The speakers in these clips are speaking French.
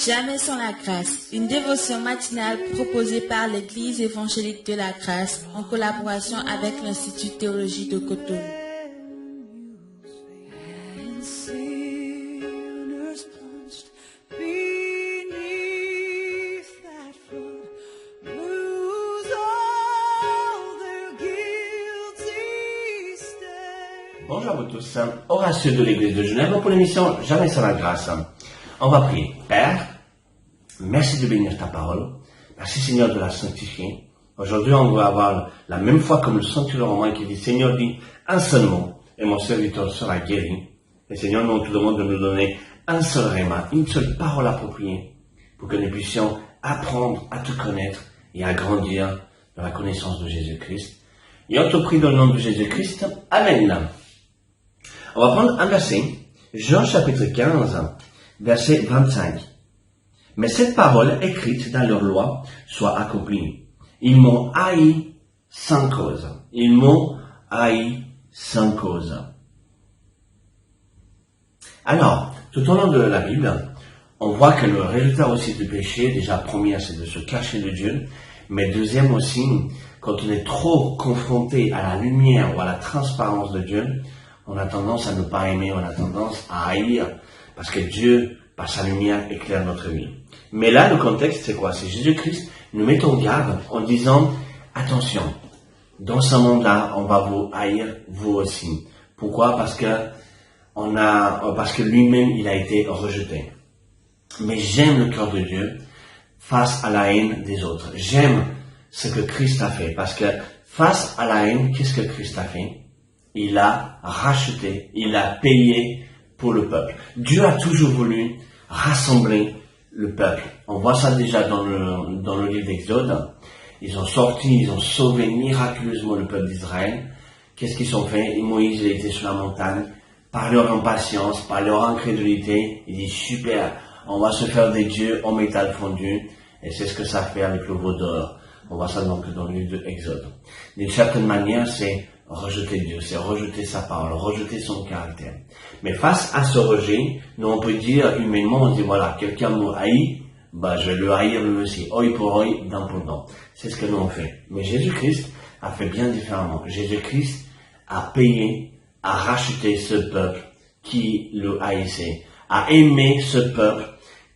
Jamais sans la grâce, une dévotion matinale proposée par l'Église évangélique de la grâce en collaboration avec l'Institut de théologie de Cotonou. Bonjour à vous tous, Horacio de l'Église de Genève pour l'émission Jamais sans la grâce. On va prier. Père, merci de bénir ta parole. Merci Seigneur de la sanctifier. Aujourd'hui, on va avoir la même foi comme le centurion romain qui dit, Seigneur, dis un seul mot et mon serviteur sera guéri. Et Seigneur, nous te demande de nous donner un seul réma, une seule parole appropriée pour que nous puissions apprendre à te connaître et à grandir dans la connaissance de Jésus-Christ. Et on te prie dans le nom de Jésus-Christ. Amen. On va prendre un verset, Jean chapitre 15, verset 25. Mais cette parole écrite dans leur loi soit accomplie. Ils m'ont haï sans cause. Ils m'ont haï sans cause. Alors, tout au long de la Bible, on voit que le résultat aussi du péché, déjà premier, c'est de se cacher de Dieu. Mais deuxième aussi, quand on est trop confronté à la lumière ou à la transparence de Dieu, on a tendance à ne pas aimer, on a tendance à haïr, parce que Dieu, par sa lumière, éclaire notre vie. Mais là, le contexte, c'est quoi? C'est Jésus-Christ nous met en garde en disant, attention, dans ce monde-là, on va vous haïr, vous aussi. Pourquoi? Parce que lui-même, il a été rejeté. Mais j'aime le cœur de Dieu face à la haine des autres. J'aime ce que Christ a fait, parce que face à la haine, qu'est-ce que Christ a fait? Il a racheté, il a payé pour le peuple. Dieu a toujours voulu rassembler le peuple. On voit ça déjà dans le livre d'Exode. Ils ont sorti, ils ont sauvé miraculeusement le peuple d'Israël. Qu'est-ce qu'ils ont fait? Moïse, il était sur la montagne. Par leur impatience, par leur incrédulité, il dit super, on va se faire des dieux en métal fondu. Et c'est ce que ça fait avec le veau d'or. On voit ça donc dans le livre d'Exode. D'une certaine manière, c'est rejeter Dieu, c'est rejeter sa parole, rejeter son caractère. Mais face à ce rejet, nous on peut dire humainement, on dit voilà, quelqu'un me haït, je vais le haïr lui aussi, œil pour œil, dent pour dent. C'est ce que nous on fait. Mais Jésus-Christ a fait bien différemment. Jésus-Christ a payé, a racheté ce peuple qui le haïssait, a aimé ce peuple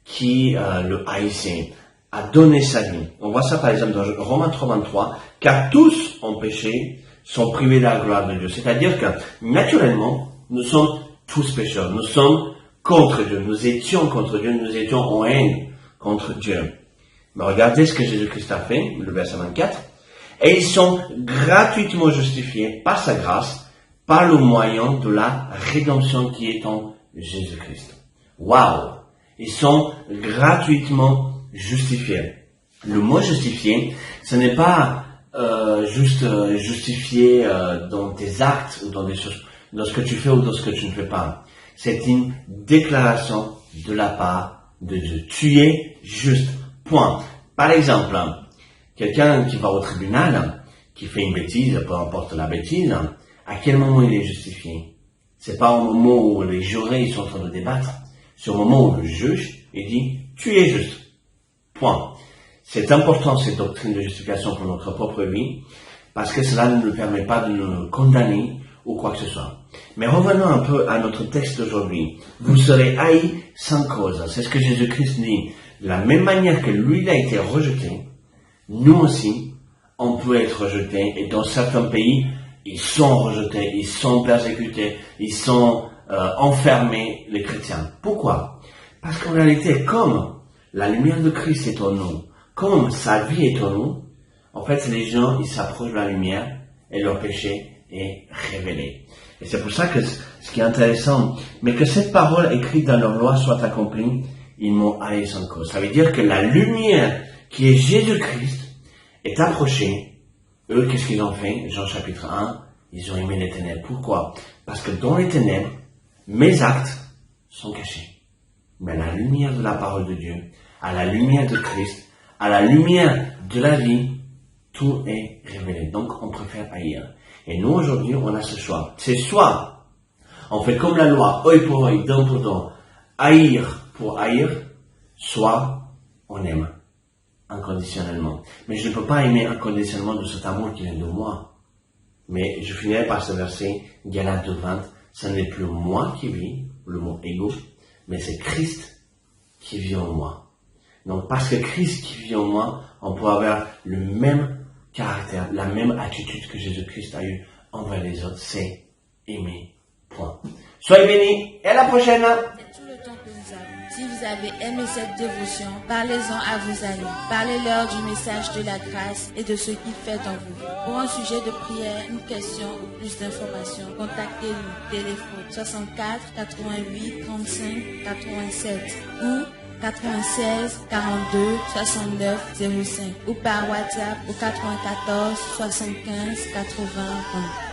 qui le haïssait, a donné sa vie. On voit ça par exemple dans Romains 3:23, car tous ont péché, sont privés de la gloire de Dieu. C'est-à-dire que, naturellement, nous sommes tous pécheurs. Nous sommes contre Dieu. Nous étions contre Dieu. Nous étions en haine contre Dieu. Mais regardez ce que Jésus-Christ a fait, le verset 24. Et ils sont gratuitement justifiés par sa grâce, par le moyen de la rédemption qui est en Jésus-Christ. Waouh! Ils sont gratuitement justifiés. Le mot justifié, ce n'est pas juste justifié dans tes actes ou dans des choses, dans ce que tu fais ou dans ce que tu ne fais pas. C'est une déclaration de la part de Dieu. Tu es juste. Point. Par exemple, quelqu'un qui va au tribunal, qui fait une bêtise, peu importe la bêtise, à quel moment il est justifié? C'est pas au moment où les jurés ils sont en train de débattre. C'est au moment où le juge il dit tu es juste. Point. C'est important cette doctrine de justification pour notre propre vie, parce que cela ne nous permet pas de nous condamner ou quoi que ce soit. Mais revenons un peu à notre texte d'aujourd'hui. Vous serez haïs sans cause. C'est ce que Jésus-Christ dit. De la même manière que lui il a été rejeté, nous aussi, on peut être rejetés. Et dans certains pays, ils sont rejetés, ils sont persécutés, ils sont enfermés, les chrétiens. Pourquoi? Parce qu'en réalité, comme la lumière de Christ est en nous, comme sa vie est en nous, en fait, les gens, ils s'approchent de la lumière et leur péché est révélé. Et c'est pour ça que ce qui est intéressant, mais que cette parole écrite dans leur loi soit accomplie, ils m'ont haï sans cause. Ça veut dire que la lumière qui est Jésus-Christ est approchée. Eux, qu'est-ce qu'ils ont fait? Jean chapitre 1, ils ont aimé les ténèbres. Pourquoi? Parce que dans les ténèbres, mes actes sont cachés. Mais à la lumière de la parole de Dieu, à la lumière de Christ, à la lumière de la vie, tout est révélé. Donc, on préfère haïr. Et nous, aujourd'hui, on a ce choix. C'est soit on fait comme la loi, œil pour œil, dent pour dent, haïr pour haïr, soit on aime inconditionnellement. Mais je ne peux pas aimer inconditionnellement de cet amour qui vient de moi. Mais je finirai par ce verset, Galates 2:20, ce n'est plus moi qui vis, le mot égo, mais c'est Christ qui vit en moi. Donc parce que Christ qui vit en moi, on peut avoir le même caractère, la même attitude que Jésus-Christ a eu envers les autres, c'est aimer. Point. Soyez bénis et à la prochaine. C'est tout le temps que nous avons. Si vous avez aimé cette dévotion, parlez-en à vos amis. Parlez-leur du message de la grâce et de ce qu'il fait en vous. Pour un sujet de prière, une question ou plus d'informations, contactez-nous. Téléphone 64 88 35 87 ou 96 42 69 05 ou par WhatsApp au 94 75 80 20.